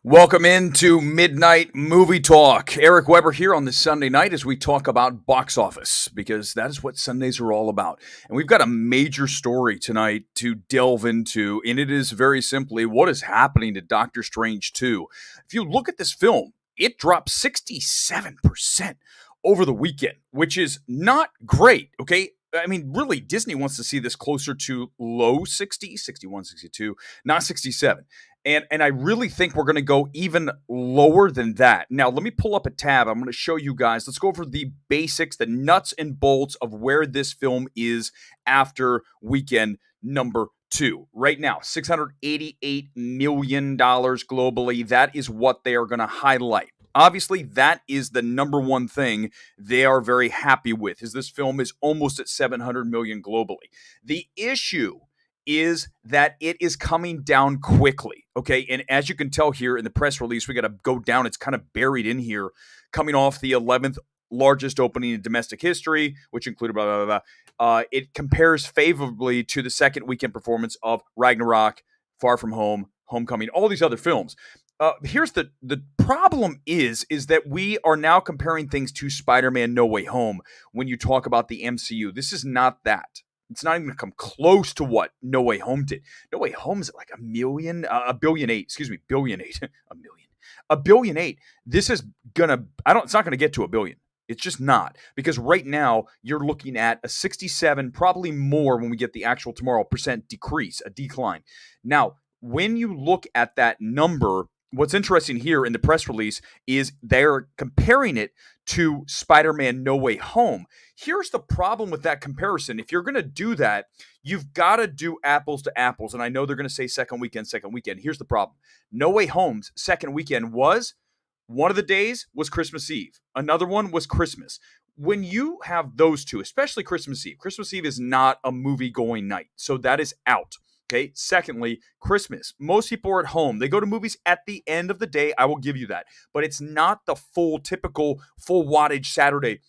Welcome into Midnight Movie Talk. Eric Weber here on this Sunday night as we talk about box office, because that is what Sundays are all about. And we've got a major story tonight to delve into, and it is very simply what is happening to Doctor Strange 2. If you look at this film, it dropped 67% over the weekend, which is not great, okay? I mean, really, Disney wants to see this closer to low 60, 61, 62, not 67. And I really think we're going to go even lower than that. Now, let me pull up a tab. I'm going to show you guys. Let's go over the basics, the nuts and bolts of where this film is after weekend number 2. Right now, $688 million globally. That is what they are going to highlight. Obviously, that is the number one thing they are very happy with, is this film is almost at 700 million globally. The issue is that it is coming down quickly, okay? And as you can tell here in the press release, we got to go down. It's kind of buried in here, coming off the 11th largest opening in domestic history, which included blah, blah, blah, blah. It compares favorably to the second weekend performance of Ragnarok, Far From Home, Homecoming, all these other films. Here's the problem is that we are now comparing things to Spider-Man No Way Home when you talk about the MCU. This is not that. It's not even going to come close to what No Way Home did. No Way Home's at like a billion eight. A billion eight. This is gonna, it's not gonna get to a billion. It's just not, because right now you're looking at a 67, probably more when we get the actual tomorrow percent decrease, a decline. Now, when you look at that number, what's interesting here in the press release is they're comparing it to Spider-Man No Way Home. Here's the problem with that comparison. If you're going to do that, you've got to do apples to apples. And I know they're going to say second weekend. Here's the problem. No Way Home's second weekend was, one of the days was Christmas Eve. Another one was Christmas. When you have those two, especially Christmas Eve is not a movie-going night. So that is out. Okay. Secondly, Christmas. Most people are at home. They go to movies at the end of the day. I will give you that. But it's not the typical full wattage Saturday.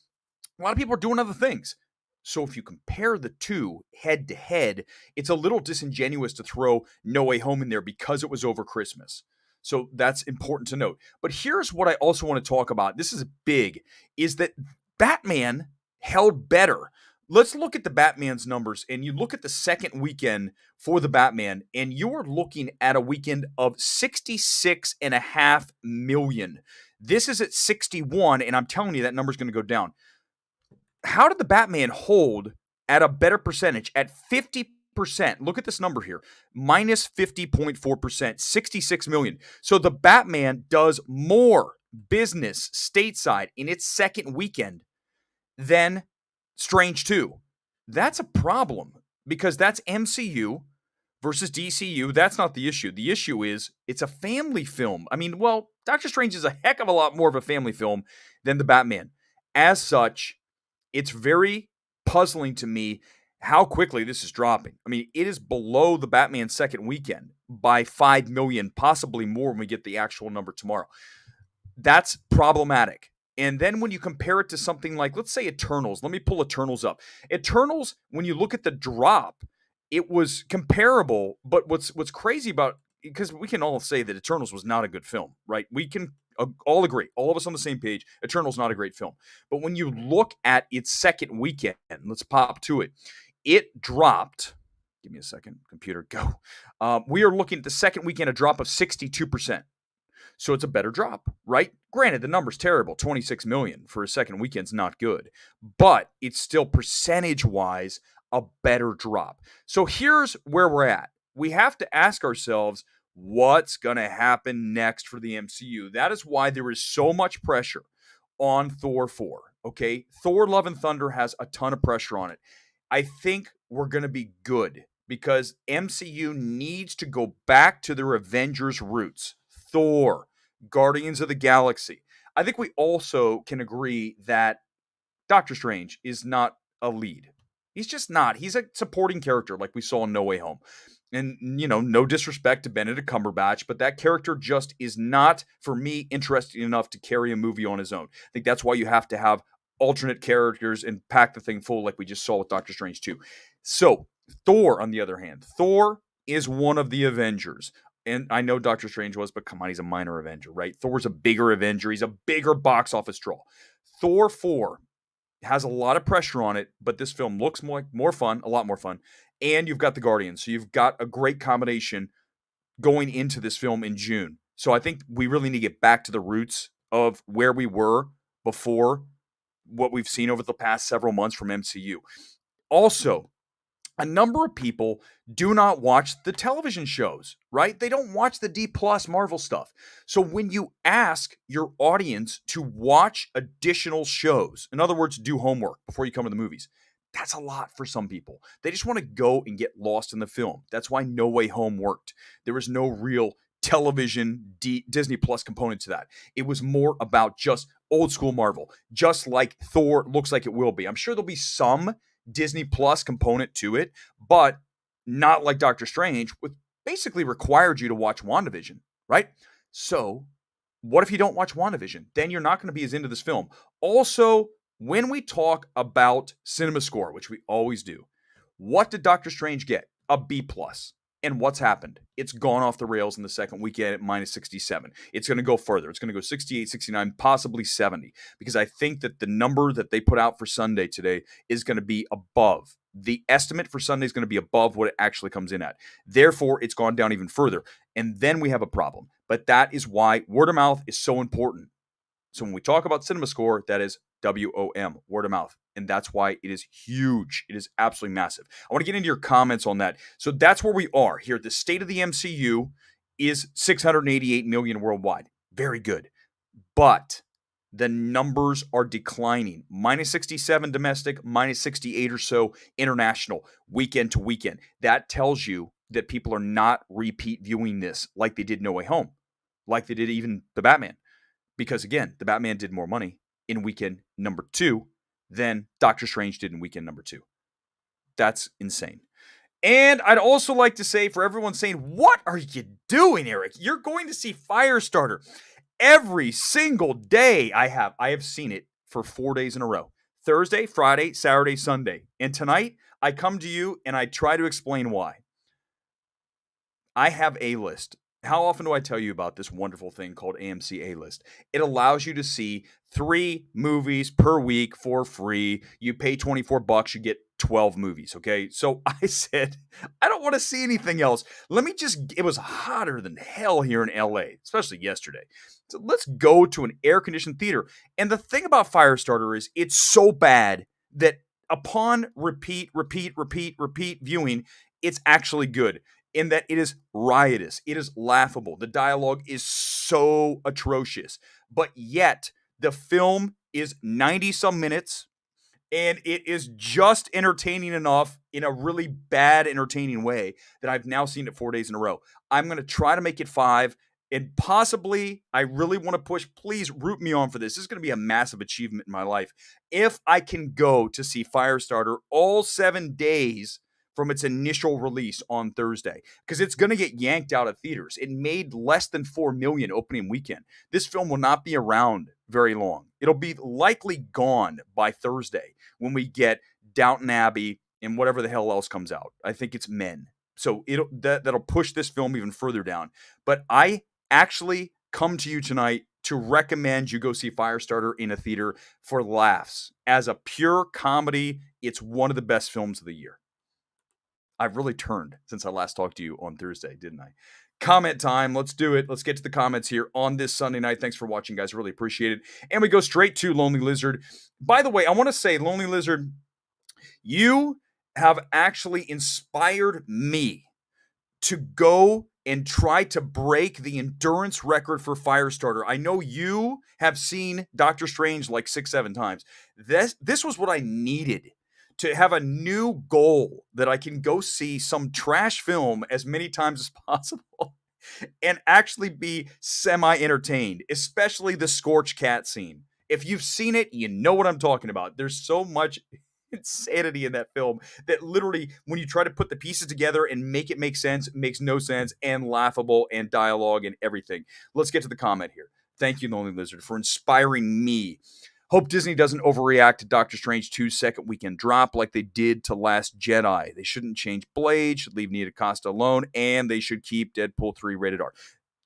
A lot of people are doing other things. So if you compare the two head to head, it's a little disingenuous to throw No Way Home in there because it was over Christmas. So that's important to note. But here's what I also want to talk about. This is big, is that Batman held better. Let's look at the Batman's numbers, and you look at the second weekend for the Batman, and you're looking at a weekend of 66.5 million. This is at 61, and I'm telling you that number's going to go down. How did the Batman hold at a better percentage, at 50%? Look at this number here, minus 50.4%, 66 million. So the Batman does more business stateside in its second weekend than Strange 2. That's a problem, because that's MCU versus DCU. That's not the issue. The issue is it's a family film. I mean, well, Doctor Strange is a heck of a lot more of a family film than the Batman. As such, it's very puzzling to me how quickly this is dropping. I mean, it is below the Batman second weekend by 5 million, possibly more when we get the actual number tomorrow. That's problematic. And then when you compare it to something like, let's say, Eternals. Let me pull Eternals up. Eternals, when you look at the drop, it was comparable. But what's crazy about, because we can all say that Eternals was not a good film, right? We can all agree, all of us on the same page, Eternals not a great film. But when you look at its second weekend, let's pop to it. It dropped. Give me a second, computer, go. We are looking at the second weekend, a drop of 62%. So it's a better drop, right? Granted, the number's terrible. 26 million for a second weekend's not good. But it's still percentage-wise a better drop. So here's where we're at. We have to ask ourselves, what's going to happen next for the MCU? That is why there is so much pressure on Thor 4, okay? Thor Love and Thunder has a ton of pressure on it. I think we're going to be good, because MCU needs to go back to their Avengers roots. Thor, Guardians of the Galaxy. I think we also can agree that Doctor Strange is not a lead. He's just not. He's a supporting character like we saw in No Way Home. And, no disrespect to Benedict Cumberbatch, but that character just is not, for me, interesting enough to carry a movie on his own. I think that's why you have to have alternate characters and pack the thing full like we just saw with Doctor Strange 2. So, Thor, on the other hand, Thor is one of the Avengers. And I know Doctor Strange was, but come on, he's a minor Avenger, right? Thor's a bigger Avenger. He's a bigger box office draw. Thor 4 has a lot of pressure on it, but this film looks more fun, a lot more fun. And you've got the Guardians. So you've got a great combination going into this film in June. So I think we really need to get back to the roots of where we were before what we've seen over the past several months from MCU. Also, a number of people do not watch the television shows, right? They don't watch the D plus Marvel stuff. So when you ask your audience to watch additional shows, in other words, do homework before you come to the movies, that's a lot for some people. They just want to go and get lost in the film. That's why No Way Home worked. There was no real television Disney Plus component to that. It was more about just old school Marvel, just like Thor looks like it will be. I'm sure there'll be some Disney Plus component to it, but not like Doctor Strange, which basically required you to watch WandaVision, right? So what if you don't watch WandaVision? Then you're not going to be as into this film. Also, when we talk about cinema score, which we always do, what did Doctor Strange get? A B plus. And what's happened? It's gone off the rails in the second weekend at minus 67. It's going to go further. It's going to go 68, 69, possibly 70, because I think that the number that they put out for Sunday today is going to be above. The estimate for Sunday is going to be above what it actually comes in at. Therefore, it's gone down even further. And then we have a problem. But that is why word of mouth is so important. So when we talk about cinema score, that is WOM, word of mouth. And that's why it is huge. It is absolutely massive. I want to get into your comments on that. So that's where we are here. The state of the MCU is 688 million worldwide. Very good. But the numbers are declining. Minus 67 domestic, minus 68 or so international, weekend to weekend. That tells you that people are not repeat viewing this like they did No Way Home, like they did even the Batman. Because again, the Batman did more money in weekend number 2 than Doctor Strange did in weekend number 2. That's insane. And I'd also like to say, for everyone saying, what are you doing, Eric? You're going to see Firestarter every single day. I have seen it for 4 days in a row. Thursday, Friday, Saturday, Sunday. And tonight, I come to you and I try to explain why. I have A-List. How often do I tell you about this wonderful thing called AMC A-List? It allows you to see 3 movies per week for free. You pay $24, you get 12 movies, okay? So I said, I don't want to see anything else. It was hotter than hell here in LA, especially yesterday. So let's go to an air-conditioned theater. And the thing about Firestarter is it's so bad that upon repeat viewing, it's actually good. In that it is riotous. It is laughable. The dialogue is so atrocious. But yet, the film is 90-some minutes, and it is just entertaining enough in a really bad, entertaining way that I've now seen it 4 days in a row. I'm going to try to make it 5, and possibly, I really want to push. Please root me on for this. This is going to be a massive achievement in my life. If I can go to see Firestarter all 7 days from its initial release on Thursday, because it's going to get yanked out of theaters. It made less than $4 million opening weekend. This film will not be around very long. It'll be likely gone by Thursday when we get Downton Abbey and whatever the hell else comes out. I think it's Men. So that'll push this film even further down. But I actually come to you tonight to recommend you go see Firestarter in a theater for laughs. As a pure comedy, it's one of the best films of the year. I've really turned since I last talked to you on Thursday, didn't I? Comment time. Let's do it. Let's get to the comments here on this Sunday night. Thanks for watching, guys. Really appreciate it. And we go straight to Lonely Lizard. By the way, I want to say, Lonely Lizard, you have actually inspired me to go and try to break the endurance record for Firestarter. I know you have seen Doctor Strange like 6, 7 times. This was what I needed to have a new goal that I can go see some trash film as many times as possible and actually be semi-entertained, especially the Scorch Cat scene. If you've seen it, you know what I'm talking about. There's so much insanity in that film that literally, when you try to put the pieces together and make it make sense, it makes no sense, and laughable, and dialogue and everything. Let's get to the comment here. Thank you, Lonely Lizard, for inspiring me. Hope Disney doesn't overreact to Doctor Strange 2's second weekend drop like they did to Last Jedi. They shouldn't change Blade, should leave Nia DaCosta alone, and they should keep Deadpool 3 rated R.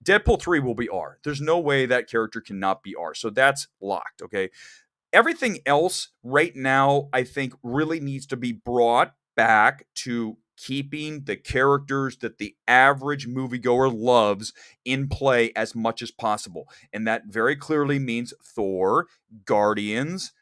Deadpool 3 will be R. There's no way that character cannot be R. So that's locked, okay? Everything else right now, I think, really needs to be brought back to keeping the characters that the average moviegoer loves in play as much as possible. And that very clearly means Thor, Guardians,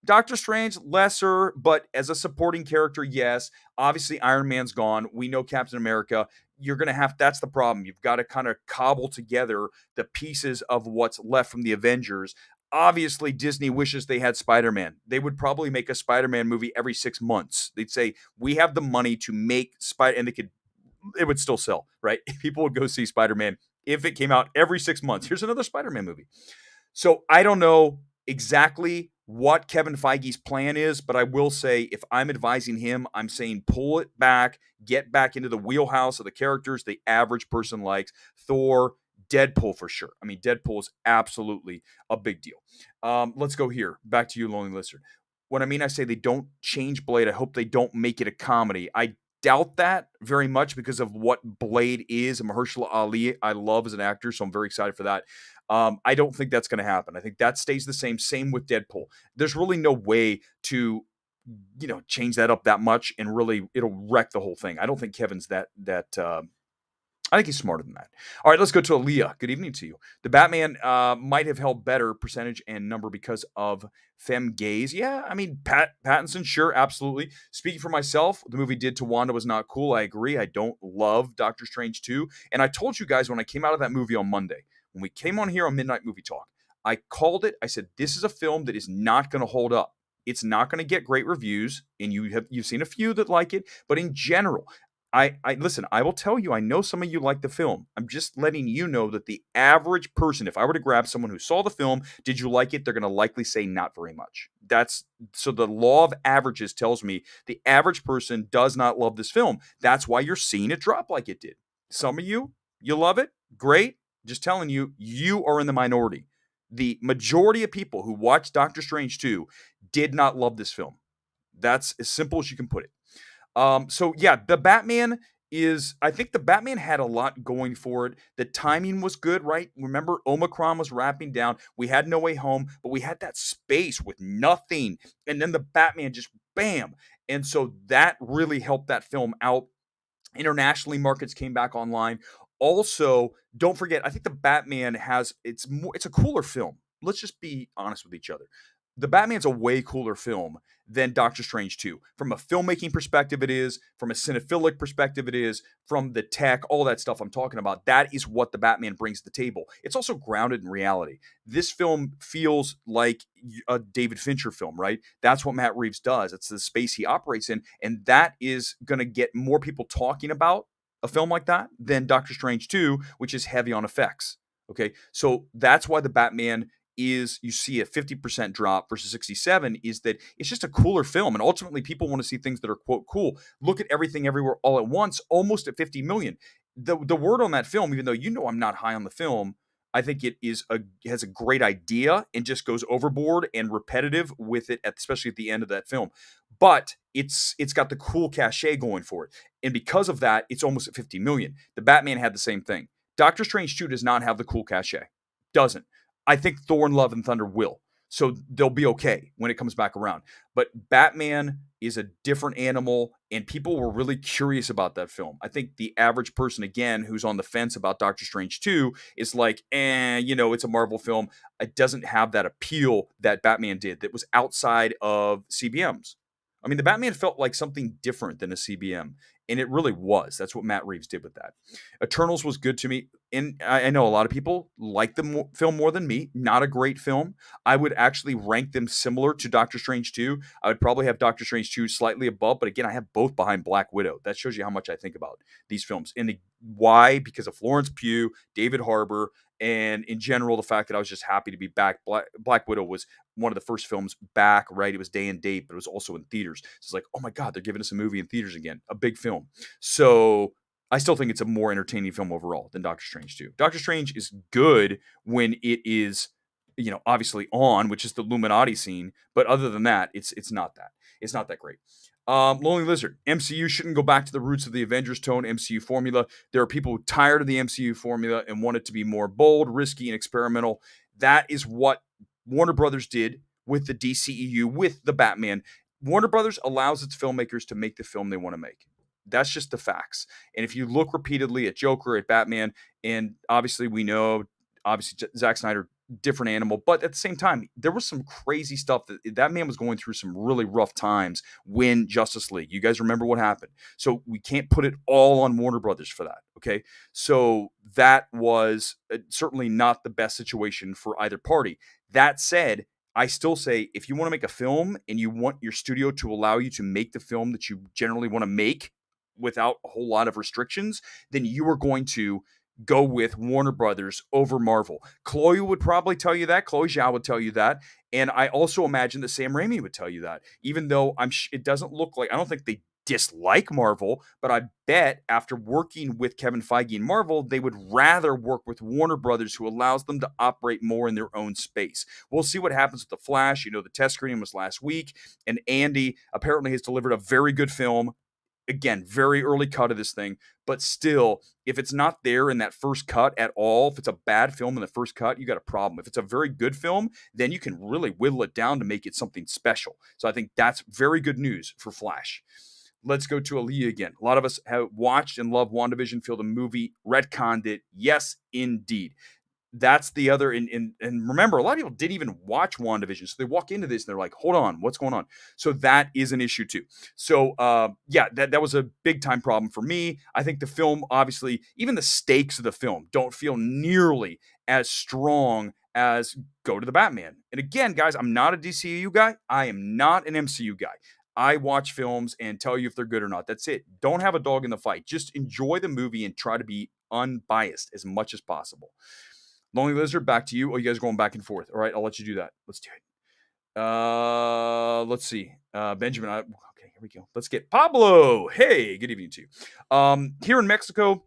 Doctor Strange, lesser, but as a supporting character, yes. Obviously, Iron Man's gone. We know Captain America. You're going to have, that's the problem. You've got to kind of cobble together the pieces of what's left from the Avengers. Obviously, Disney wishes they had Spider-Man. They would probably make a Spider-Man movie every 6 months. They'd say, we have the money to make Spider, and it would still sell, right? People would go see Spider-Man if it came out every 6 months. Here's another Spider-Man movie. So I don't know exactly what Kevin Feige's plan is, but I will say if I'm advising him, I'm saying pull it back, get back into the wheelhouse of the characters the average person likes. Thor, Deadpool for sure. I mean, Deadpool is absolutely a big deal. Let's go here. Back to you, Lonely Listener. When I say they don't change Blade, I hope they don't make it a comedy. I doubt that very much because of what Blade is. And Mahershala Ali, I love as an actor, so I'm very excited for that. I don't think that's going to happen. I think that stays the same. Same with Deadpool. There's really no way to, change that up that much and really it'll wreck the whole thing. I don't think Kevin's that. I think he's smarter than that. All right, let's go to Aaliyah. Good evening to you. The Batman might have held better percentage and number because of femme gaze. Yeah, I mean, Pattinson, sure, absolutely. Speaking for myself, the movie did to Wanda was not cool. I agree. I don't love Doctor Strange 2. And I told you guys when I came out of that movie on Monday, when we came on here on Midnight Movie Talk, I called it. I said, this is a film that is not going to hold up. It's not going to get great reviews, and you've seen a few that like it, but in general, I listen, I will tell you, I know some of you like the film. I'm just letting you know that the average person, if I were to grab someone who saw the film, did you like it? They're going to likely say not very much. So the law of averages tells me the average person does not love this film. That's why you're seeing it drop like it did. Some of you love it. Great. Just telling you, you are in the minority. The majority of people who watched Doctor Strange 2 did not love this film. That's as simple as you can put it. So yeah, the Batman I think the Batman had a lot going for it. The timing was good, right? Remember, Omicron was wrapping down. We had No Way Home, but we had that space with nothing. And then the Batman just bam. And so that really helped that film out. Internationally, markets came back online. Also, don't forget, I think the Batman it's a cooler film. Let's just be honest with each other. The Batman's a way cooler film than Doctor Strange 2. From a filmmaking perspective, it is. From a cinephilic perspective, it is. From the tech, all that stuff I'm talking about, that is what the Batman brings to the table. It's also grounded in reality. This film feels like a David Fincher film, right? That's what Matt Reeves does. It's the space he operates in, and that is going to get more people talking about a film like that than Doctor Strange 2, which is heavy on effects. Okay, so that's why the Batman is, you see a 50% drop versus 67, is that it's just a cooler film. And ultimately, people want to see things that are, quote, cool. Look at Everything Everywhere All at Once, almost at 50 million. The word on that film, even though I'm not high on the film, I think it has a great idea and just goes overboard and repetitive with it, especially at the end of that film. But it's got the cool cachet going for it. And because of that, it's almost at 50 million. The Batman had the same thing. Doctor Strange 2 does not have the cool cachet. Doesn't. I think Thor and Love and Thunder will. So they'll be okay when it comes back around. But Batman is a different animal, and people were really curious about that film. I think the average person, again, who's on the fence about Doctor Strange 2 is like, it's a Marvel film. It doesn't have that appeal that Batman did that was outside of CBMs. I mean, the Batman felt like something different than a CBM, and it really was. That's what Matt Reeves did with that. Eternals was good to me. And I know a lot of people like the film more than me. Not a great film. I would actually rank them similar to Doctor Strange 2. I would probably have Doctor Strange 2 slightly above, but again, I have both behind Black Widow. That shows you how much I think about these films. And why? Because of Florence Pugh, David Harbour, and in general, the fact that I was just happy to be back. Black Widow was one of the first films back, right? It was day and date, but it was also in theaters. So it's like, oh my God, they're giving us a movie in theaters again. A big film. So I still think it's a more entertaining film overall than Doctor Strange 2. Doctor Strange is good when it is obviously on, which is the Illuminati scene. But other than that, it's not that. It's not that great. Lonely Lizard. MCU shouldn't go back to the roots of the Avengers tone MCU formula. There are people tired of the MCU formula and want it to be more bold, risky, and experimental. That is what Warner Brothers did with the DCEU, with the Batman. Warner Brothers allows its filmmakers to make the film they want to make. That's just the facts. And if you look repeatedly at Joker, at Batman, and obviously we know, obviously Zack Snyder, different animal, but at the same time, there was some crazy stuff that man was going through some really rough times when Justice League. You guys remember what happened. So we can't put it all on Warner Brothers for that. Okay. So that was certainly not the best situation for either party. That said, I still say if you want to make a film and you want your studio to allow you to make the film that you generally want to make without a whole lot of restrictions, then you are going to go with Warner Brothers over Marvel. Chloe would probably tell you that. Chloe Zhao would tell you that. And I also imagine that Sam Raimi would tell you that, even though it doesn't look like, I don't think they dislike Marvel, but I bet after working with Kevin Feige and Marvel, they would rather work with Warner Brothers, who allows them to operate more in their own space. We'll see what happens with The Flash. The test screening was last week, and Andy apparently has delivered a very good film. Again, very early cut of this thing, but still, if it's not there in that first cut at all, if it's a bad film in the first cut, you got a problem. If it's a very good film, then you can really whittle it down to make it something special. So I think that's very good news for Flash. Let's go to Aaliyah again. A lot of us have watched and loved WandaVision, feel the movie retconned it. Yes, indeed. That's the other, and remember, a lot of people didn't even watch WandaVision, so they walk into this and they're like, hold on, what's going on? So that is an issue too. So yeah, that was a big time problem for me. I think the film, obviously, even the stakes of the film don't feel nearly as strong as go to the Batman. And again, guys, I'm not a DCU guy. I am not an MCU guy. I watch films and tell you if they're good or not. That's it. Don't have a dog in the fight. Just enjoy the movie and try to be unbiased as much as possible. Lonely Lizard, back to you. Oh, you guys are going back and forth. All right, I'll let you do that. Let's do it. Let's see. Benjamin. Okay, here we go. Let's get Pablo. Hey, good evening to you. Here in Mexico,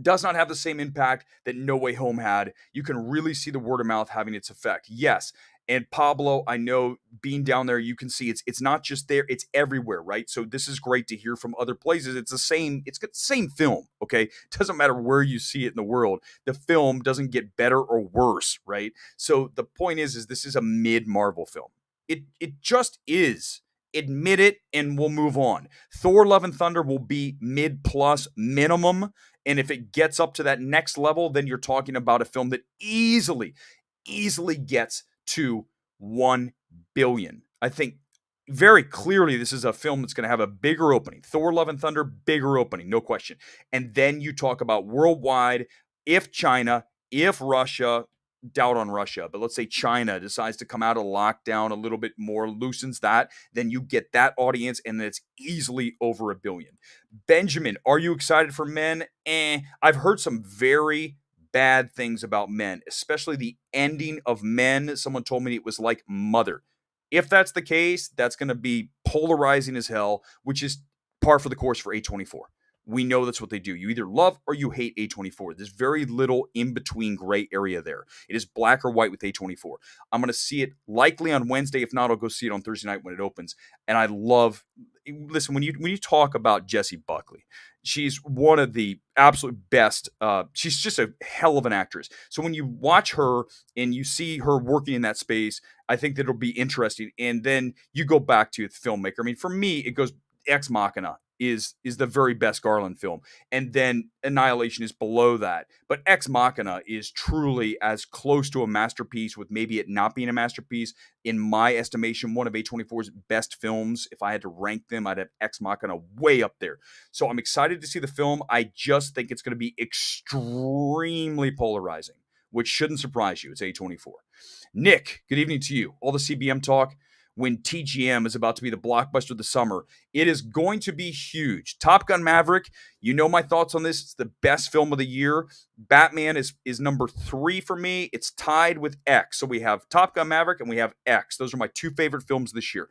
does not have the same impact that No Way Home had. You can really see the word of mouth having its effect. Yes. And Pablo, I know being down there, you can see it's not just there, it's everywhere, right? So this is great to hear from other places. It's got the same film, okay? It doesn't matter where you see it in the world. The film doesn't get better or worse, right? So the point is this is a mid-Marvel film. It just is. Admit it, and we'll move on. Thor: Love and Thunder will be mid-plus minimum, and if it gets up to that next level, then you're talking about a film that easily gets to 1 billion. I think very clearly this is a film that's going to have a bigger opening. Thor: Love and Thunder, bigger opening, no question. And then you talk about worldwide, if China, if Russia, doubt on Russia, but let's say China decides to come out of lockdown a little bit more, loosens that, then you get that audience, and it's easily over 1 billion. Benjamin, are you excited for Men? I've heard some very bad things about Men, especially the ending of Men. Someone told me it was like Mother. If that's the case, that's going to be polarizing as hell, which is par for the course for A24. We know that's what they do. You either love or you hate A24. There's very little in-between gray area there. It is black or white with A24. I'm going to see it likely on Wednesday. If not, I'll go see it on Thursday night when it opens. And I love, listen, when you talk about Jessie Buckley, she's one of the absolute best. She's just a hell of an actress. So when you watch her and you see her working in that space, I think that it'll be interesting. And then you go back to the filmmaker. I mean, for me, it goes Ex Machina is the very best Garland film. And then Annihilation is below that. But Ex Machina is truly as close to a masterpiece, with maybe it not being a masterpiece. In my estimation, one of A24's best films. If I had to rank them, I'd have Ex Machina way up there. So I'm excited to see the film. I just think it's going to be extremely polarizing, which shouldn't surprise you. It's A24. Nick, good evening to you. All the CBM talk. When TGM is about to be the blockbuster of the summer, it is going to be huge. Top Gun Maverick, you know my thoughts on this. It's the best film of the year. Batman is number 3 for me. It's tied with X. So we have Top Gun Maverick and we have X. Those are my 2 favorite films this year.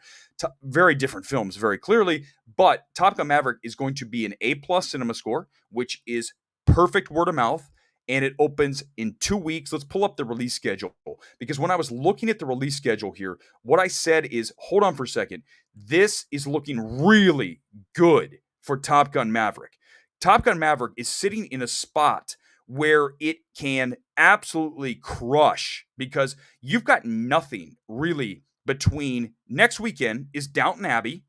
Very different films, very clearly. But Top Gun Maverick is going to be an A+ cinema score, which is perfect word of mouth. and it opens in 2 weeks. Let's pull up the release schedule, because when I was looking at the release schedule here, what I said is, hold on for a second. This is looking really good for Top Gun Maverick. Top Gun Maverick is sitting in a spot where it can absolutely crush, because you've got nothing really between next weekend is Downton Abbey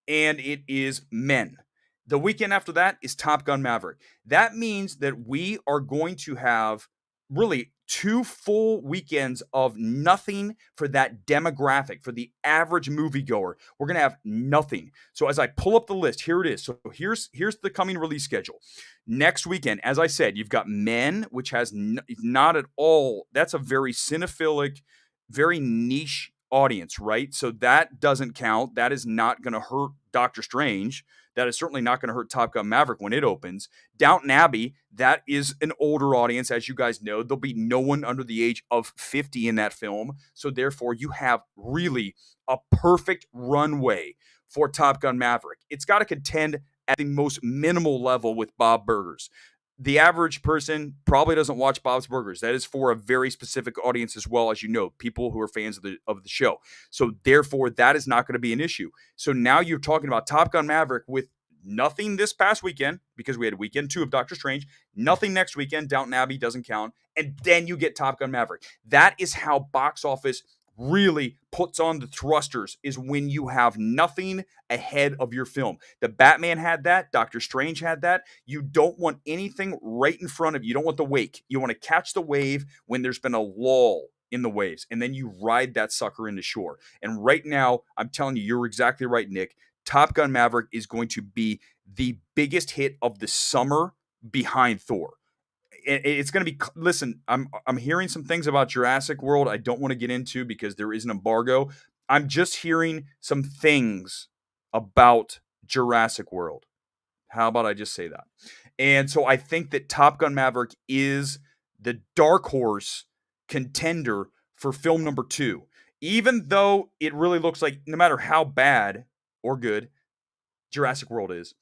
and it is Men. The weekend after that is Top Gun Maverick. That means that we are going to have really 2 full weekends of nothing for that demographic, for the average moviegoer. We're going to have nothing. So as I pull up the list, here it is. So here's the coming release schedule. Next weekend, as I said, you've got Men, which has not at all. That's a very cinephilic, very niche audience, right? So that doesn't count. That is not going to hurt Doctor Strange. That is certainly not going to hurt Top Gun Maverick when it opens. Downton Abbey, that is an older audience, as you guys know. There'll be no one under the age of 50 in that film. So therefore, you have really a perfect runway for Top Gun Maverick. It's got to contend at the most minimal level with Bob Burgers. The average person probably doesn't watch Bob's Burgers. That is for a very specific audience as well, as you know, people who are fans of the show. So therefore, that is not going to be an issue. So now you're talking about Top Gun Maverick with nothing this past weekend, because we had weekend 2 of Doctor Strange, nothing next weekend, Downton Abbey doesn't count, and then you get Top Gun Maverick. That is how box office really puts on the thrusters, is when you have nothing ahead of your film. The Batman had that. Doctor Strange had that. You don't want anything right in front of you. You don't want the wake. You want to catch the wave when there's been a lull in the waves, and then you ride that sucker into shore. And right now, I'm telling you, you're exactly right, Nick. Top Gun Maverick is going to be the biggest hit of the summer behind Thor. It's going to be, listen, I'm hearing some things about Jurassic World I don't want to get into because there is an embargo. I'm just hearing some things about Jurassic World. How about I just say that? And so I think that Top Gun Maverick is the dark horse contender for film number 2. Even though it really looks like, no matter how bad or good Jurassic World is,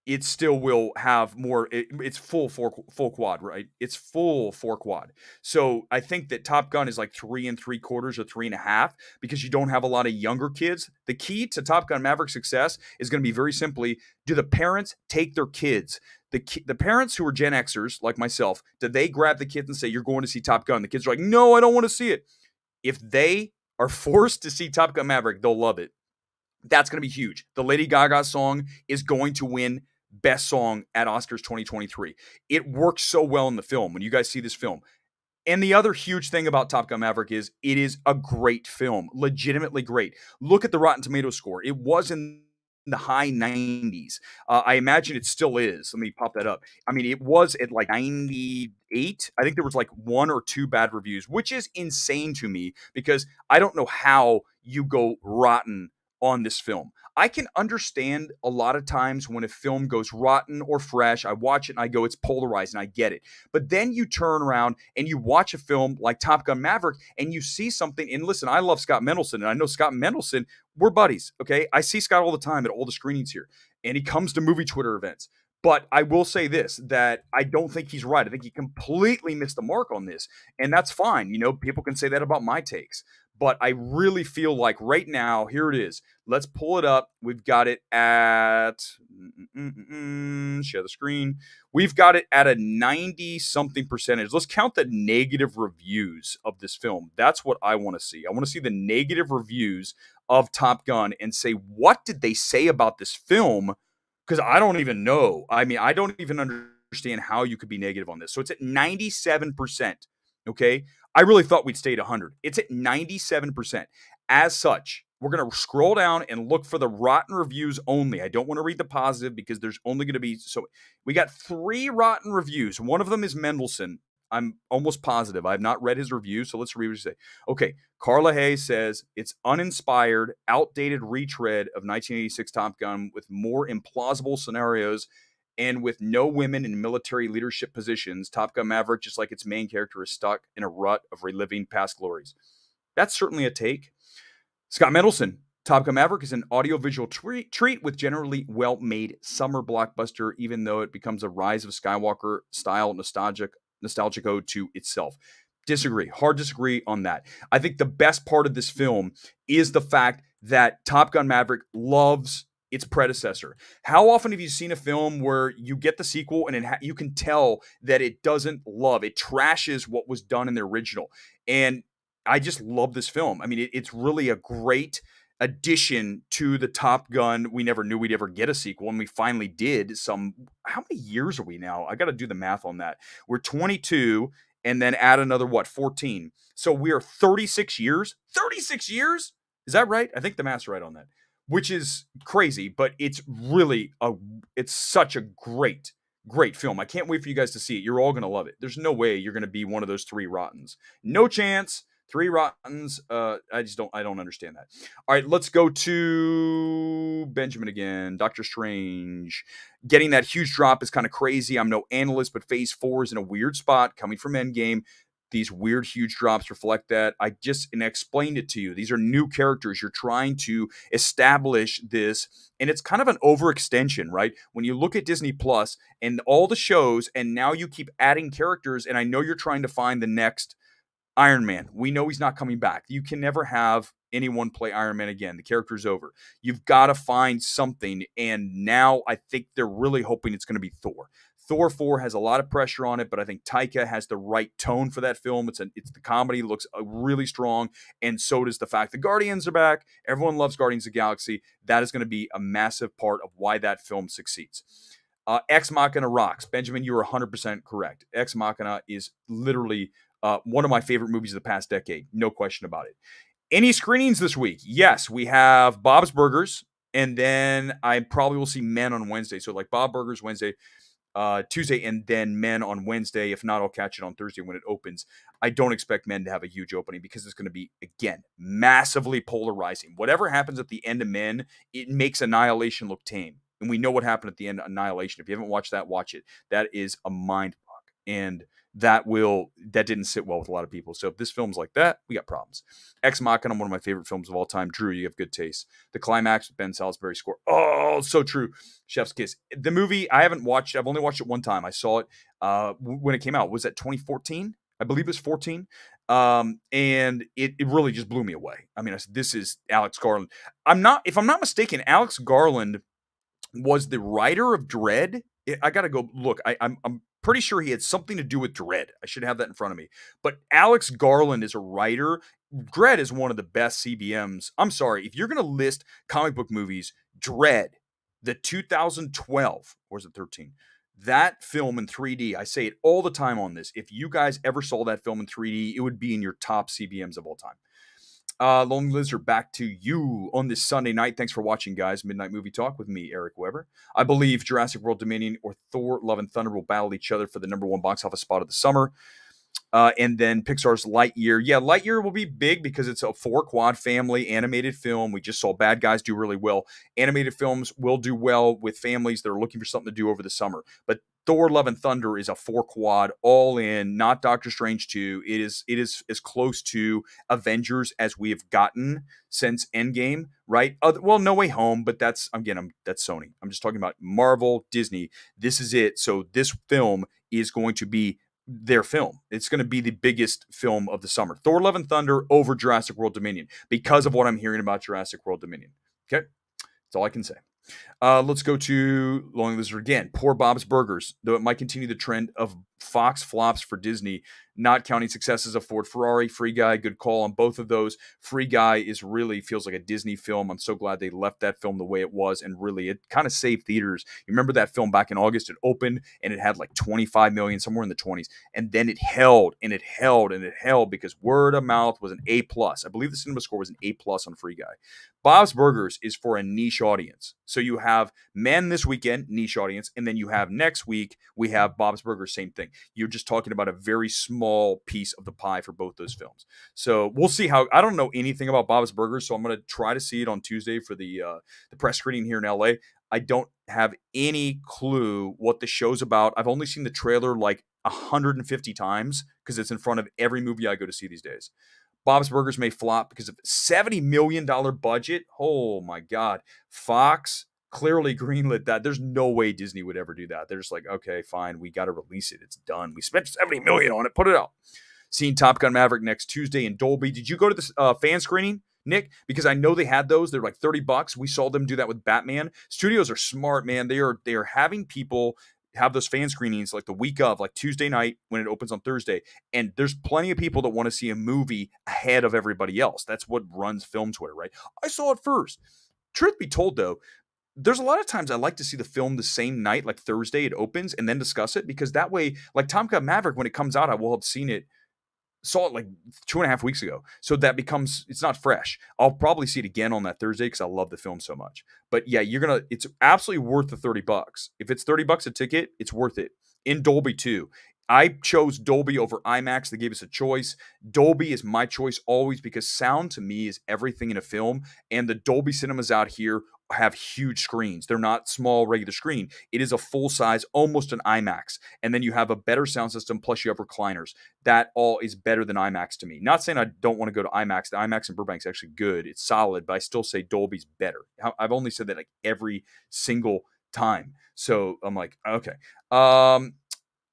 it still will have more. It's full quad, right? It's full 4 quad. So I think that Top Gun is like 3 3/4 or 3.5, because you don't have a lot of younger kids. The key to Top Gun Maverick success is going to be very simply: do the parents take their kids? The parents who are Gen Xers like myself, do they grab the kids and say, "You're going to see Top Gun"? The kids are like, "No, I don't want to see it." If they are forced to see Top Gun Maverick, they'll love it. That's going to be huge. The Lady Gaga song is going to win Best Song at Oscars 2023. It works so well in the film when you guys see this film. And the other huge thing about Top Gun Maverick is it is a great film, legitimately great. Look at the Rotten Tomatoes score. It was in the high 90s. I imagine it still is. Let me pop that up. I mean, it was at like 98. I think there was like 1 or 2 bad reviews, which is insane to me, because I don't know how you go rotten on this film. I can understand a lot of times when a film goes rotten or fresh, I watch it and I go, it's polarized, and I get it. But then you turn around and you watch a film like Top Gun Maverick and you see something, and listen, I love Scott Mendelson, and I know Scott Mendelson, we're buddies, okay? I see Scott all the time at all the screenings here, and he comes to movie Twitter events. But I will say this, that I don't think he's right. I think he completely missed the mark on this, and that's fine. You know, people can say that about my takes. But I really feel like right now, here it is. Let's pull it up. We've got it at, share the screen. We've got it at a 90-something percentage. Let's count the negative reviews of this film. That's what I want to see. I want to see the negative reviews of Top Gun and say, what did they say about this film? Because I don't even know. I mean, I don't even understand how you could be negative on this. So it's at 97%. Okay. I really thought we'd stay at 100. It's at 97%. As such, we're going to scroll down and look for the rotten reviews only. I don't want to read the positive because there's only going to be, so we got 3 rotten reviews. One of them is Mendelson. I'm almost positive. I have not read his review, so let's read what he say. Okay, Carla Hay says it's uninspired, outdated retread of 1986 Top Gun with more implausible scenarios and with no women in military leadership positions. Top Gun Maverick, just like its main character, is stuck in a rut of reliving past glories. That's certainly a take. Scott Mendelson, Top Gun Maverick is an audiovisual treat with generally well-made summer blockbuster, even though it becomes a Rise of Skywalker-style nostalgic nostalgic ode to itself. Disagree. Hard disagree on that. I think the best part of this film is the fact that Top Gun Maverick loves its predecessor. How often have you seen a film where you get the sequel and you can tell that it doesn't love, it trashes what was done in the original? And I just love this film. I mean, it's really a great addition to the Top Gun. We never knew we'd ever get a sequel, and we finally did. How many years are we now? I got to do the math on that. We're 22, and then add another, what, 14. So we are 36 years. 36 years? Is that right? I think the math's right on that, which is crazy, but it's such a great film. I can't wait for you guys to see it. You're all going to love it. There's no way you're going to be one of those three rottens. No chance. Three rottens. I don't understand that. All right, let's go to Benjamin again. Doctor Strange. Getting that huge drop is kind of crazy. I'm no analyst, but Phase 4 is in a weird spot coming from Endgame. These weird, huge drops reflect that. I explained it to you. These are new characters. You're trying to establish this, and it's kind of an overextension, right? When you look at Disney Plus and all the shows, and now you keep adding characters, and I know you're trying to find the next Iron Man. We know he's not coming back. You can never have anyone play Iron Man again. The character's over. You've got to find something, and now I think they're really hoping it's going to be Thor. Thor 4 has a lot of pressure on it, but I think Taika has the right tone for that film. It's the comedy, looks really strong, and so does the fact the Guardians are back. Everyone loves Guardians of the Galaxy. That is going to be a massive part of why that film succeeds. Ex Machina rocks. Benjamin, you are 100% correct. Ex Machina is literally one of my favorite movies of the past decade. No question about it. Any screenings this week? Yes, we have Bob's Burgers, and then I probably will see Men on Wednesday. So like Bob Burgers Wednesday, Tuesday, and then Men on Wednesday. If not, I'll catch it on Thursday when it opens. I don't expect Men to have a huge opening because it's going to be, again, massively polarizing. Whatever happens at the end of Men, it makes Annihilation look tame. And we know what happened at the end of Annihilation. If you haven't watched that, watch it. That is a mind fuck. And that didn't sit well with a lot of people. So if this film's like that, we got problems. Ex Machina, one of my favorite films of all time. Drew, you have good taste. The climax with Ben Salisbury score. Oh, so true. Chef's kiss. The movie, I haven't watched. I've only watched it one time. I saw it when it came out. Was that 2014? I believe it was 14. And it really just blew me away. I mean, this is Alex Garland. If I'm not mistaken, Alex Garland was the writer of Dredd. I got to go look. I'm pretty sure he had something to do with Dredd. I should have that in front of me. But Alex Garland is a writer. Dredd is one of the best CBMs. I'm sorry. If you're going to list comic book movies, Dredd, the 2012, or is it 13? That film in 3D, I say it all the time on this. If you guys ever saw that film in 3D, it would be in your top CBMs of all time. Lonely Lizard, back to you on this Sunday night. Thanks for watching, guys. Midnight Movie Talk with me, Eric Weber. I believe Jurassic World Dominion or Thor Love and Thunder will battle each other for the #1 box office spot of the summer. And then Pixar's Lightyear. Yeah, Lightyear will be big because it's a 4-quad family animated film. We just saw Bad Guys do really well. Animated films will do well with families that are looking for something to do over the summer. But Thor Love and Thunder is a 4-quad, all in, not Doctor Strange 2. It is as close to Avengers as we have gotten since Endgame, right? Well, No Way Home, but that's Sony. I'm just talking about Marvel, Disney. This is it. So this film is going to be their film. It's going to be the biggest film of the summer. Thor Love and Thunder over Jurassic World Dominion because of what I'm hearing about Jurassic World Dominion. Okay? That's all I can say. Let's go to Lonely Lizard again. Poor Bob's Burgers, though it might continue the trend of Fox flops for Disney, not counting successes of Ford Ferrari. Free Guy, good call on both of those. Free Guy feels like a Disney film. I'm so glad they left that film the way it was, and really it kind of saved theaters. You remember that film back in August? It opened and it had like 25 million, somewhere in the 20s, and then it held and it held and it held because word of mouth was an A+. I believe the cinema score was an A+ on Free Guy. Bob's Burgers is for a niche audience. So you have Men this weekend, niche audience, and then you have next week, we have Bob's Burgers, same thing. You're just talking about a very small piece of the pie for both those films. So we'll see how. I don't know anything about Bob's Burgers, so I'm going to try to see it on Tuesday for the press screening here in LA. I don't have any clue what the show's about. I've only seen the trailer like 150 times because it's in front of every movie I go to see these days. Bob's Burgers may flop because of $70 million budget. Oh my God. Fox, clearly greenlit that. There's no way Disney would ever do that. They're just like, okay, fine, we got to release it. It's done. We spent 70 million on it. Put it out. Seeing Top Gun Maverick next Tuesday in Dolby. Did you go to this fan screening, Nick? Because I know they had those. They're like $30. We saw them do that with Batman. Studios are smart, man. They are having people have those fan screenings like the week of, like Tuesday night when it opens on Thursday. And there's plenty of people that want to see a movie ahead of everybody else. That's what runs film Twitter, right? I saw it first. Truth be told, though, there's a lot of times I like to see the film the same night, like Thursday it opens, and then discuss it, because that way, like Top Gun Maverick, when it comes out, I will have saw it like 2.5 weeks ago. So that becomes, it's not fresh. I'll probably see it again on that Thursday because I love the film so much. But yeah, it's absolutely worth the $30. If it's $30 a ticket, it's worth it. In Dolby too. I chose Dolby over IMAX. They gave us a choice. Dolby is my choice always because sound to me is everything in a film. And the Dolby cinemas out here have huge screens. They're not small regular screen. It is a full size, almost an IMAX. And then you have a better sound system, plus you have recliners. That all is better than IMAX to me. Not saying I don't want to go to IMAX. The IMAX in Burbank is actually good. It's solid, but I still say Dolby's better. I've only said that like every single time. So I'm like, okay.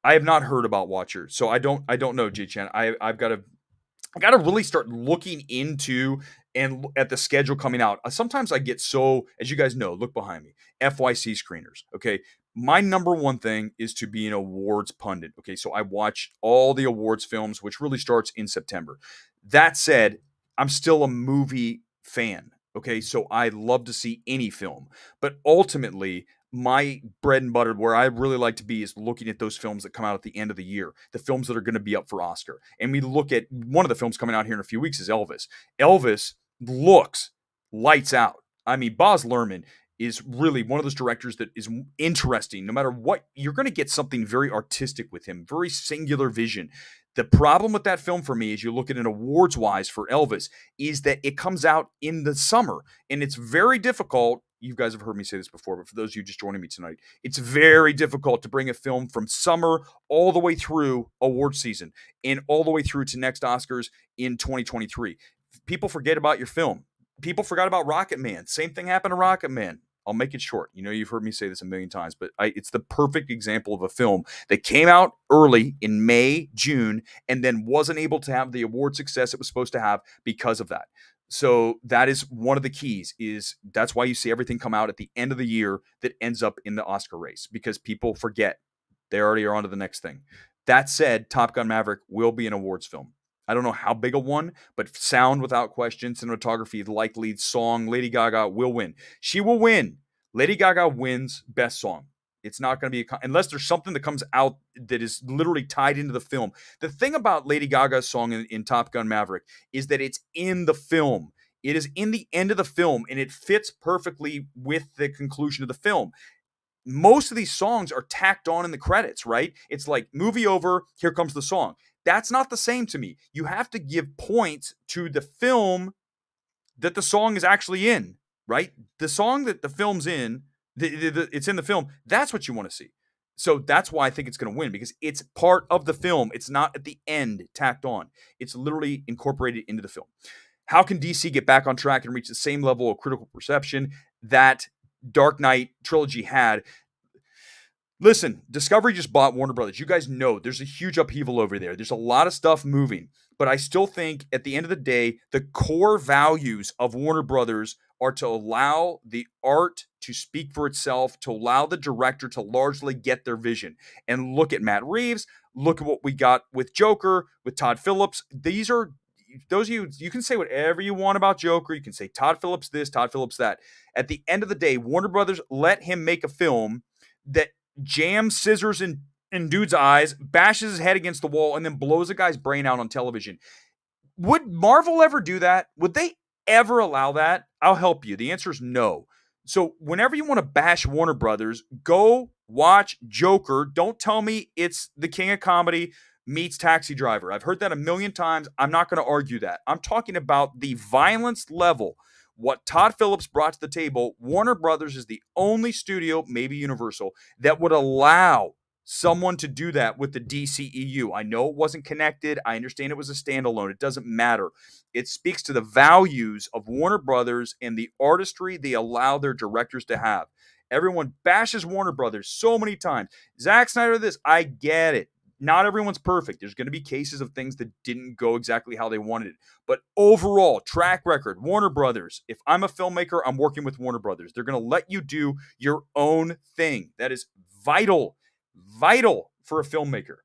I have not heard about Watcher, so I don't know, J-Chan. I got to really start looking into and at the schedule coming out. Sometimes I get so, as you guys know, look behind me, FYC screeners. Okay, my number one thing is to be an awards pundit. Okay, so I watch all the awards films, which really starts in September. That said, I'm still a movie fan. Okay, so I love to see any film, but ultimately, my bread and butter, where I really like to be, is looking at those films that come out at the end of the year, the films that are going to be up for Oscar. And we look at one of the films coming out here in a few weeks is Elvis. Elvis looks lights out. I mean, Baz Luhrmann is really one of those directors that is interesting. No matter what, you're going to get something very artistic with him, very singular vision. The problem with that film for me, as you look at it awards-wise for Elvis, is that it comes out in the summer, and it's very difficult. You guys have heard me say this before, but for those of you just joining me tonight, it's very difficult to bring a film from summer all the way through award season and all the way through to next Oscars in 2023. People forget about your film. People forgot about Rocket Man. Same thing happened to Rocket Man. I'll make it short. You know, you've heard me say this a million times, but it's the perfect example of a film that came out early in May, June, and then wasn't able to have the award success it was supposed to have because of that. So that is one of the keys. That's why you see everything come out at the end of the year that ends up in the Oscar race, because people forget. They already are on to the next thing. That said, Top Gun Maverick will be an awards film. I don't know how big a one, but sound without question, cinematography likely, song, Lady Gaga will win. She will win. Lady Gaga wins best song. It's not going to be, unless there's something that comes out that is literally tied into the film. The thing about Lady Gaga's song in Top Gun Maverick is that it's in the film. It is in the end of the film, and it fits perfectly with the conclusion of the film. Most of these songs are tacked on in the credits, right? It's like movie over, here comes the song. That's not the same to me. You have to give points to the film that the song is actually in, right? The song that the film's in, it's in the film. That's what you want to see. So that's why I think it's going to win, because it's part of the film. It's not at the end tacked on. It's literally incorporated into the film. How can DC get back on track and reach the same level of critical perception that Dark Knight trilogy had? Listen, Discovery just bought Warner Brothers. You guys know there's a huge upheaval over there. There's a lot of stuff moving. But I still think at the end of the day, the core values of Warner Brothers are to allow the art to speak for itself, to allow the director to largely get their vision. And look at Matt Reeves. Look at what we got with Joker, with Todd Phillips. These are those of you, you can say whatever you want about Joker. You can say Todd Phillips this, Todd Phillips that. At the end of the day, Warner Brothers let him make a film that jams scissors in dude's eyes, bashes his head against the wall, and then blows a guy's brain out on television. Would Marvel ever do that? Would they ever allow that? I'll help you. The answer is no. So whenever you want to bash Warner Brothers, go watch Joker. Don't tell me it's the king of comedy meets Taxi Driver. I've heard that a million times. I'm not going to argue that. I'm talking about the violence level. What Todd Phillips brought to the table, Warner Brothers is the only studio, maybe Universal, that would allow someone to do that with the DCEU. I know it wasn't connected. I understand it was a standalone. It doesn't matter. It speaks to the values of Warner Brothers and the artistry they allow their directors to have. Everyone bashes Warner Brothers so many times. Zack Snyder, this, I get it. Not everyone's perfect. There's going to be cases of things that didn't go exactly how they wanted it. But overall, track record, Warner Brothers. If I'm a filmmaker, I'm working with Warner Brothers. They're going to let you do your own thing. That is vital for a filmmaker.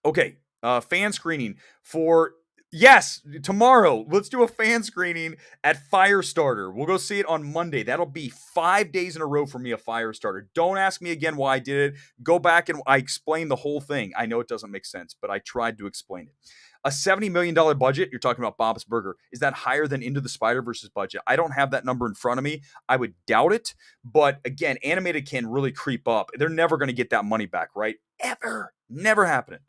Okay, fan screening for, yes, tomorrow. Let's do a fan screening at Firestarter. We'll go see it on Monday. That'll be 5 days in a row for me, a Firestarter. Don't ask me again why I did it. Go back and I explained the whole thing. I know it doesn't make sense, but I tried to explain it. A $70 million budget, you're talking about Bob's Burger. Is that higher than Into the Spider-Verse's budget? I don't have that number in front of me. I would doubt it. But again, animated can really creep up. They're never going to get that money back, right? Ever. Never happening.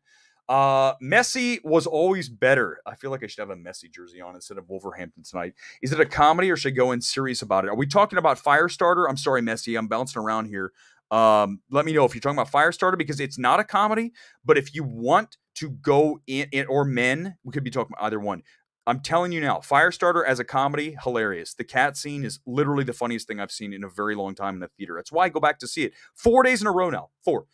Messi was always better. I feel like I should have a Messi jersey on instead of Wolverhampton tonight. Is it a comedy or should I go in serious about it? Are we talking about Firestarter? I'm sorry, Messi. I'm bouncing around here. Let me know if you're talking about Firestarter, because it's not a comedy, but if you want to go in or Men, we could be talking about either one. I'm telling you now, Firestarter as a comedy, hilarious. The cat scene is literally the funniest thing I've seen in a very long time in the theater. That's why I go back to see it 4 days in a row now. 4.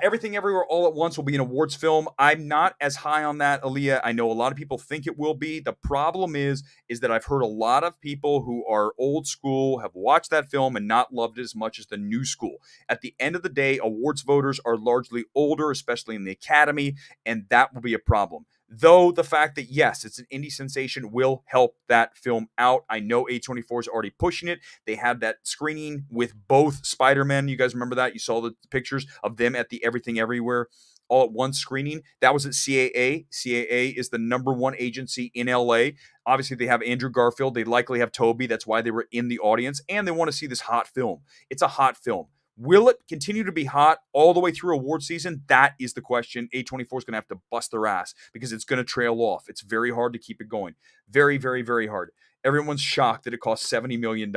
Everything Everywhere All at Once will be an awards film. I'm not as high on that, Aaliyah. I know a lot of people think it will be. The problem is that I've heard a lot of people who are old school have watched that film and not loved it as much as the new school. At the end of the day, awards voters are largely older, especially in the Academy, and that will be a problem. Though the fact that, yes, it's an indie sensation will help that film out. I know A24 is already pushing it. They had that screening with both Spider-Men. You guys remember that? You saw the pictures of them at the Everything Everywhere All at Once screening. That was at CAA. CAA is the number one agency in LA. Obviously, they have Andrew Garfield. They likely have Toby. That's why they were in the audience. And they want to see this hot film. It's a hot film. Will it continue to be hot all the way through award season? That is the question. A24 is going to have to bust their ass because it's going to trail off. It's very hard to keep it going. Very, very, very hard. Everyone's shocked that it cost $70 million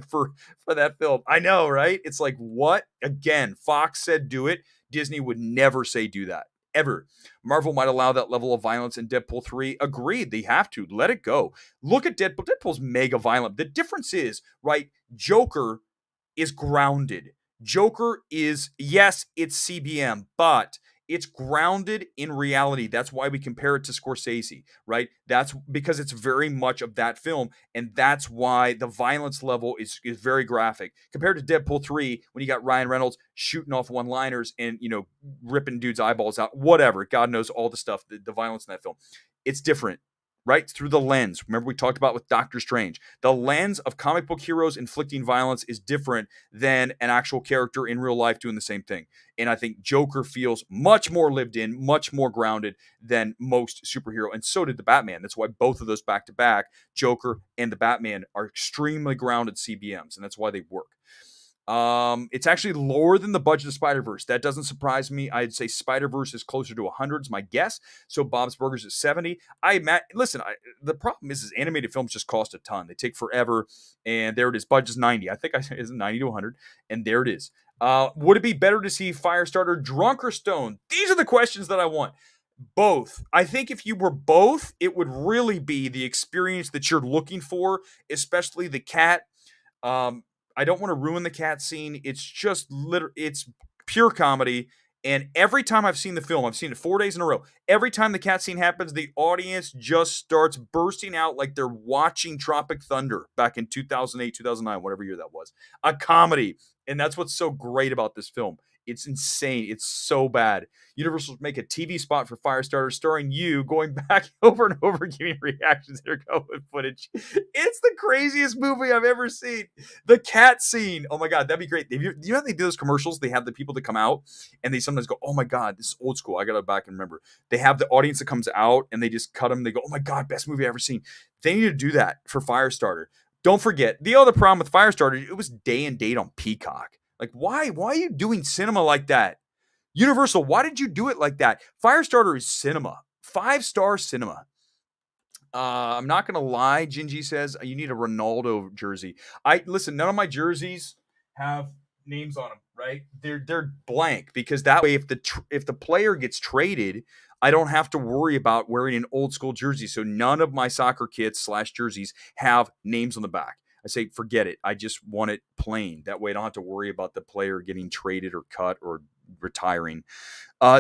for that film. I know, right? It's like, what? Again, Fox said do it. Disney would never say do that. Ever. Marvel might allow that level of violence in Deadpool 3. Agreed. They have to. Let it go. Look at Deadpool. Deadpool's mega violent. The difference is, right, Joker is grounded. Joker is, yes, it's CBM, but it's grounded in reality. That's why we compare it to Scorsese, right? That's because it's very much of that film, and that's why the violence level is very graphic. Compared to Deadpool 3, when you got Ryan Reynolds shooting off one-liners and, ripping dudes' eyeballs out, whatever. God knows all the stuff, the violence in that film. It's different. Right? Through the lens. Remember we talked about with Doctor Strange. The lens of comic book heroes inflicting violence is different than an actual character in real life doing the same thing. And I think Joker feels much more lived in, much more grounded than most superhero. And so did the Batman. That's why both of those back-to-back, Joker and the Batman, are extremely grounded CBMs. And that's why they work. It's actually lower than the budget of Spider-Verse. That doesn't surprise me. I'd say Spider-Verse is closer to 100 is my guess. So Bob's Burgers is 70. The problem is animated films just cost a ton. They take forever, and there it is. Budget's 90. I think I said it's 90 to 100, and there it is. Would it be better to see Firestarter drunk or stoned? These are the questions that I want. Both. I think if you were both, it would really be the experience that you're looking for, especially the cat. I don't want to ruin the cat scene. It's just it's pure comedy. And every time I've seen the film, I've seen it 4 days in a row. Every time the cat scene happens, the audience just starts bursting out like they're watching Tropic Thunder back in 2008, 2009, whatever year that was. A comedy. And that's what's so great about this film. It's insane. It's so bad. Universal make a TV spot for Firestarter starring you going back over and over giving reactions to their COVID footage. It's the craziest movie I've ever seen. The cat scene. Oh my God, that'd be great. You know how they do those commercials? They have the people that come out and they sometimes go, oh my God, this is old school. I got to back and remember. They have the audience that comes out and they just cut them. They go, oh my God, best movie I've ever seen. They need to do that for Firestarter. Don't forget, the other problem with Firestarter, it was day and date on Peacock. Like, why? Why are you doing cinema like that? Universal, why did you do it like that? Firestarter is cinema. 5-star cinema. I'm not going to lie, Gingy says, you need a Ronaldo jersey. Listen, none of my jerseys have names on them, right? They're blank because that way if the player gets traded, I don't have to worry about wearing an old school jersey. So none of my soccer kits / jerseys have names on the back. I say, forget it. I just want it plain. That way I don't have to worry about the player getting traded or cut or retiring.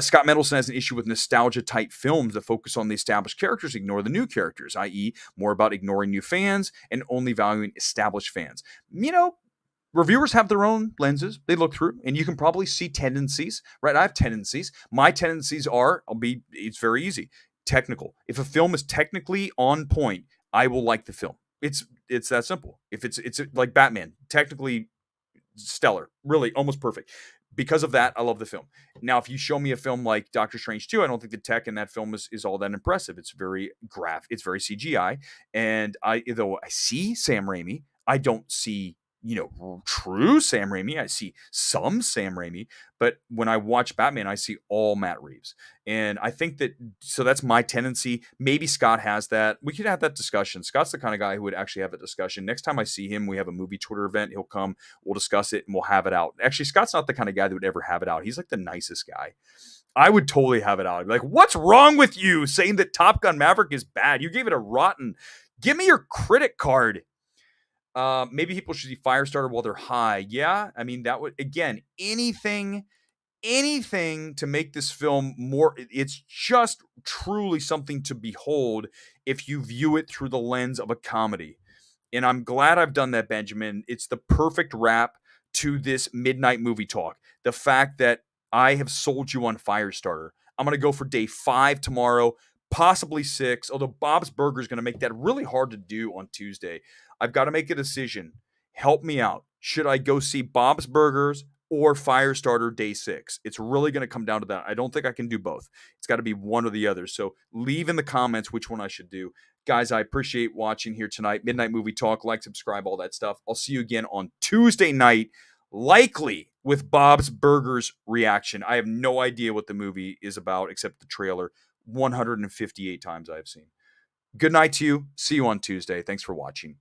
Scott Mendelson has an issue with nostalgia type films that focus on the established characters, ignore the new characters, i.e., more about ignoring new fans and only valuing established fans. Reviewers have their own lenses they look through, and you can probably see tendencies, right? I have tendencies. My tendencies are, it's very easy. Technical. If a film is technically on point, I will like the film. It's that simple. If it's like Batman, technically stellar, really almost perfect. Because of that, I love the film. Now, if you show me a film like Doctor Strange 2, I don't think the tech in that film is all that impressive. It's very it's very CGI. And though I see Sam Raimi, I don't see, true Sam Raimi. I see some Sam Raimi, but when I watch Batman, I see all Matt Reeves. And I think so that's my tendency. Maybe Scott has that. We could have that discussion. Scott's the kind of guy who would actually have a discussion. Next time I see him, we have a movie Twitter event. He'll come, we'll discuss it, and we'll have it out. Actually, Scott's not the kind of guy that would ever have it out. He's like the nicest guy. I would totally have it out. I'd be like, what's wrong with you saying that Top Gun Maverick is bad? You gave it a rotten. Give me your critic card. Maybe people should see Firestarter while they're high. Yeah, I mean, that would, again, anything to make this film more, it's just truly something to behold if you view it through the lens of a comedy. And I'm glad I've done that, Benjamin. It's the perfect wrap to this midnight movie talk. The fact that I have sold you on Firestarter. I'm going to go for day 5 tomorrow, possibly 6, although Bob's Burger is going to make that really hard to do on Tuesday. I've got to make a decision. Help me out. Should I go see Bob's Burgers or Firestarter day 6? It's really going to come down to that. I don't think I can do both. It's got to be one or the other. So leave in the comments which one I should do. Guys, I appreciate watching here tonight. Midnight Movie Talk. Like, subscribe, all that stuff. I'll see you again on Tuesday night, likely with Bob's Burgers reaction. I have no idea what the movie is about except the trailer 158 times I've seen. Good night to you. See you on Tuesday. Thanks for watching.